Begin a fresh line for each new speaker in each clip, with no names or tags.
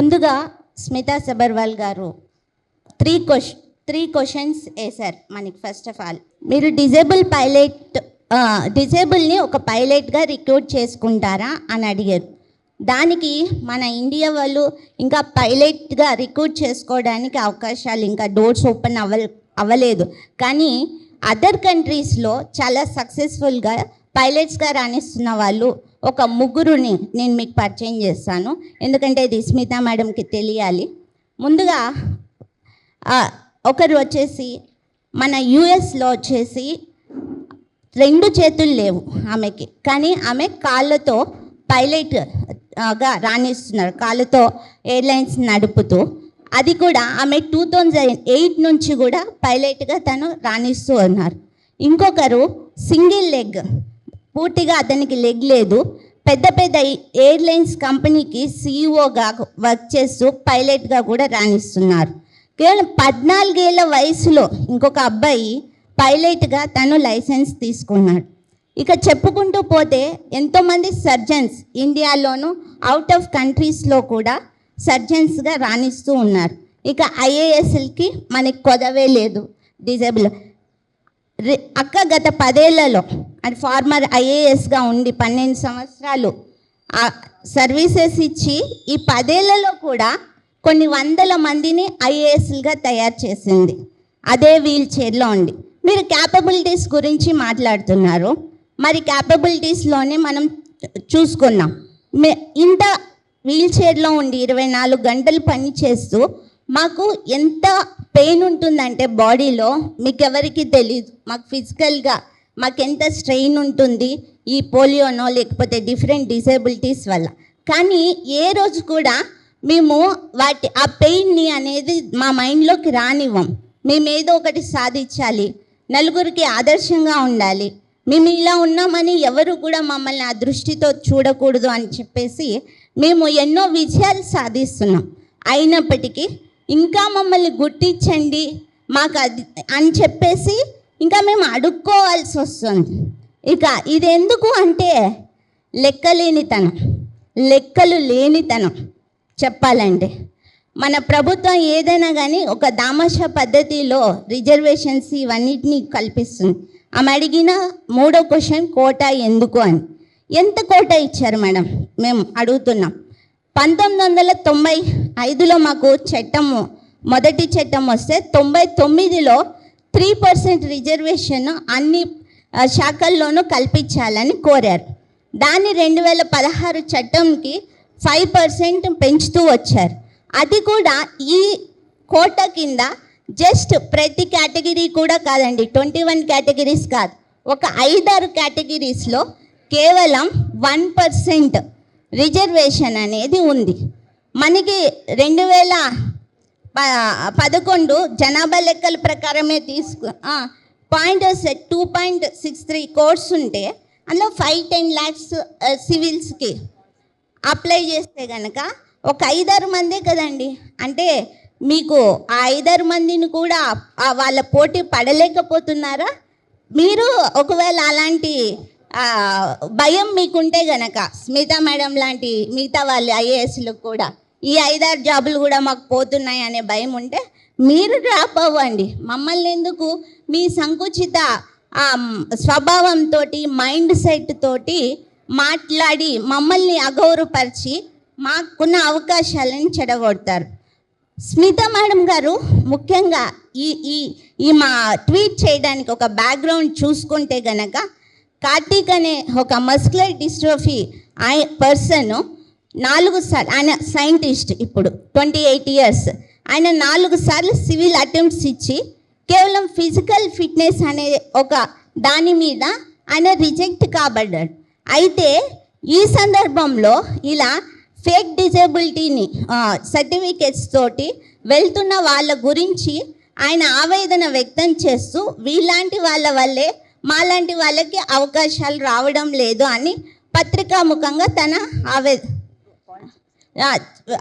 ముందుగా స్మితా సబర్వాల్ గారు three questions వేశారు మనకి. ఫస్ట్ ఆఫ్ ఆల్, మీరు డిజేబుల్ని ఒక పైలట్గా రిక్రూట్ చేసుకుంటారా అని అడిగారు. దానికి మన ఇండియా వాళ్ళు ఇంకా పైలట్గా రిక్రూట్ చేసుకోవడానికి అవకాశాలు ఇంకా డోర్స్ ఓపెన్ అవ్వలేదు. కానీ అదర్ కంట్రీస్లో చాలా సక్సెస్ఫుల్గా పైలట్స్గా రాణిస్తున్న వాళ్ళు ఒక ముగ్గురుని నేను మీకు పరిచయం చేస్తాను, ఎందుకంటే ఇది స్మితా మేడంకి తెలియాలి. ముందుగా ఒకరు వచ్చేసి మన యుఎస్లో వచ్చేసి 2 చేతులు లేవు ఆమెకి, కానీ ఆమె కాళ్ళతో పైలట్గా రాణిస్తున్నారు, కాళ్ళతో ఎయిర్లైన్స్ నడుపుతూ. అది కూడా ఆమె 2008 నుంచి కూడా పైలట్గా తను రాణిస్తూ ఉన్నారు. ఇంకొకరు సింగిల్ లెగ్, పూర్తిగా అతనికి లెగ్ లేదు, పెద్ద పెద్ద ఎయిర్లైన్స్ కంపెనీకి సీఈఓగా వర్క్ చేస్తూ పైలట్గా కూడా రాణిస్తున్నారు. కేవలం 14 ఏళ్ళ వయసులో ఇంకొక అబ్బాయి పైలట్గా తను లైసెన్స్ తీసుకున్నాడు. ఇక చెప్పుకుంటూ పోతే ఎంతోమంది సర్జన్స్ ఇండియాలోను అవుట్ ఆఫ్ కంట్రీస్లో కూడా సర్జన్స్గా రాణిస్తూ ఉన్నారు. ఇక ఐఏఎస్ఎల్కి మనకి కొదవే లేదు. డిజేబుల్ అక్క గత 10 ఏళ్లలో అది ఫార్మర్ ఐఏఎస్గా ఉండి 12 సంవత్సరాలు సర్వీసెస్ ఇచ్చి ఈ 10 ఏళ్లలో కూడా కొన్ని వందల మందిని ఐఏఎస్లుగా తయారు చేసింది, అదే వీల్ చైర్లో ఉండి. మీరు క్యాపబిలిటీస్ గురించి మాట్లాడుతున్నారు, మరి క్యాపబిలిటీస్లోనే మనం చూసుకున్నాం. ఇంత వీల్ చైర్లో ఉండి 24 గంటలు పని చేస్తూ మాకు ఎంత పెయిన్ ఉంటుందంటే బాడీలో మీకు ఎవరికి తెలియదు. మాకు ఫిజికల్గా మాకెంత స్ట్రెయిన్ ఉంటుంది ఈ పోలియోనో లేకపోతే డిఫరెంట్ డిసేబిలిటీస్ వల్ల. కానీ ఏ రోజు కూడా మేము ఆ పెయిన్ని అనేది మా మైండ్లోకి రానివ్వం. మేము ఏదో ఒకటి సాధించాలి, నలుగురికి ఆదర్శంగా ఉండాలి, మేము ఇలా ఉన్నామని ఎవరు కూడా మమ్మల్ని ఆ దృష్టితో చూడకూడదు అని చెప్పేసి మేము ఎన్నో విజయాలు సాధిస్తున్నాం. అయినప్పటికీ ఇంకా మమ్మల్ని గుర్తించండి మాకు అది అని చెప్పేసి ఇంకా మేము అడుక్కోవాల్సి వస్తుంది. ఇక ఇది ఎందుకు అంటే లెక్కలు లేనితనం చెప్పాలంటే. మన ప్రభుత్వం ఏదైనా కానీ ఒక దామాషా పద్ధతిలో రిజర్వేషన్స్ ఇవన్నిటినీ కల్పిస్తుంది. ఆమె అడిగిన 3వ క్వశ్చన్ కోటా ఎందుకు అని. ఎంత కోటా ఇచ్చారు మేడం మేము అడుగుతున్నాం. 1995లో మాకు మొదటి చట్టం వస్తే 99లో 3% రిజర్వేషన్ అన్ని శాఖల్లోనూ కల్పించాలని కోరారు. దాన్ని 2016 చట్టంకి 5% పెంచుతూ వచ్చారు. అది కూడా ఈ కోటా కింద జస్ట్ ప్రతి కేటగిరీ కూడా కాదండి, 21 కేటగిరీస్ కాదు, ఒక 5-6 కేటగిరీస్లో కేవలం 1% రిజర్వేషన్ అనేది ఉంది. మనకి 2011 జనాభా లెక్కల ప్రకారమే 2.63 crores ఉంటే అందులో 5-10 lakhs సివిల్స్కి అప్లై చేస్తే కనుక ఒక 5-6 మందే కదండి. అంటే మీకు ఆ 5-6 మందిని కూడా వాళ్ళ పోటీ పడలేకపోతున్నారా? మీరు ఒకవేళ అలాంటి భయం మీకుంటే గనక స్మితా మేడం లాంటి మిగతా వాళ్ళు ఐఏఎస్లు కూడా ఈ 5-6 జాబులు కూడా మాకు పోతున్నాయి అనే భయం ఉంటే మీరు డ్రాప్ అవ్వండి. మమ్మల్ని ఎందుకు మీ సంకుచిత స్వభావంతో మైండ్ సెట్ తోటి మాట్లాడి మమ్మల్ని అగౌరవపరిచి మాకున్న అవకాశాలను చెడగొడతారు. స్మితా మేడం గారు ముఖ్యంగా ఈ మా ట్వీట్ చేయడానికి ఒక బ్యాక్గ్రౌండ్ చూసుకుంటే గనక కార్తీక్ అనే ఒక మస్కులర్ డిస్ట్రోఫీ పర్సన్ 4 సార్లు, ఆయన సైంటిస్ట్, ఇప్పుడు 28 years, ఆయన 4 సార్లు సివిల్ అటెంప్ట్స్ ఇచ్చి కేవలం ఫిజికల్ ఫిట్నెస్ అనే ఒక దాని మీద ఆయన రిజెక్ట్ కాబడ్డాడు. అయితే ఈ సందర్భంలో ఇలా ఫేక్ డిజేబిలిటీని సర్టిఫికేట్స్ తోటి వెళ్తున్న వాళ్ళ గురించి ఆయన ఆవేదన వ్యక్తం చేస్తూ వీళ్ళంటి వాళ్ళ వల్లే మాలాంటి వాళ్ళకి అవకాశాలు రావడం లేదు అని పత్రికాముఖంగా తన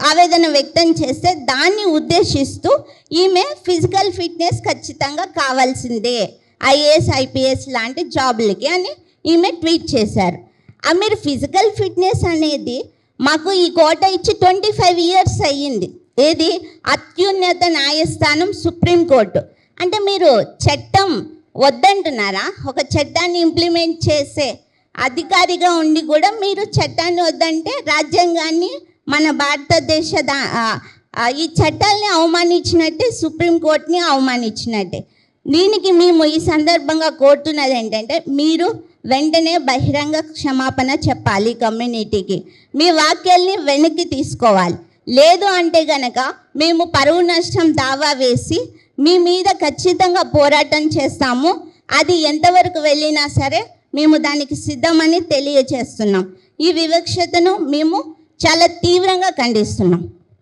ఆవేదన వ్యక్తం చేస్తే దాన్ని ఉద్దేశిస్తూ ఈమె ఫిజికల్ ఫిట్నెస్ ఖచ్చితంగా కావాల్సిందే ఐఏఎస్ ఐపీఎస్ లాంటి జాబులకి అని ఈమె ట్వీట్ చేశారు. మీరు ఫిజికల్ ఫిట్నెస్ అనేది మాకు ఈ కోట ఇచ్చి 25 years అయ్యింది. ఏది అత్యున్నత న్యాయస్థానం సుప్రీంకోర్టు. అంటే మీరు చట్టం వద్దంటున్నారా? ఒక చట్టాన్ని ఇంప్లిమెంట్ చేసే అధికారిగా ఉండి కూడా మీరు చట్టాన్ని వద్దంటే రాజ్యాంగాన్ని, మన భారతదేశ ఈ చట్టాలని అవమానించినట్టే, సుప్రీంకోర్టుని అవమానించినట్టే. దీనికి మేము ఈ సందర్భంగా కోరుతున్నది ఏంటంటే, మీరు వెంటనే బహిరంగ క్షమాపణ చెప్పాలి కమ్యూనిటీకి. మీ వాక్యాల్ని వెనక్కి తీసుకోవాలి. లేదు అంటే గనక మేము పరువు నష్టం దావా వేసి మీ మీద ఖచ్చితంగా పోరాటం చేస్తాము. అది ఎంతవరకు వెళ్ళినా సరే మేము దానికి సిద్ధమని తెలియజేస్తున్నాం. ఈ వివక్షతను మేము చాలా తీవ్రంగా ఖండిస్తున్నాం.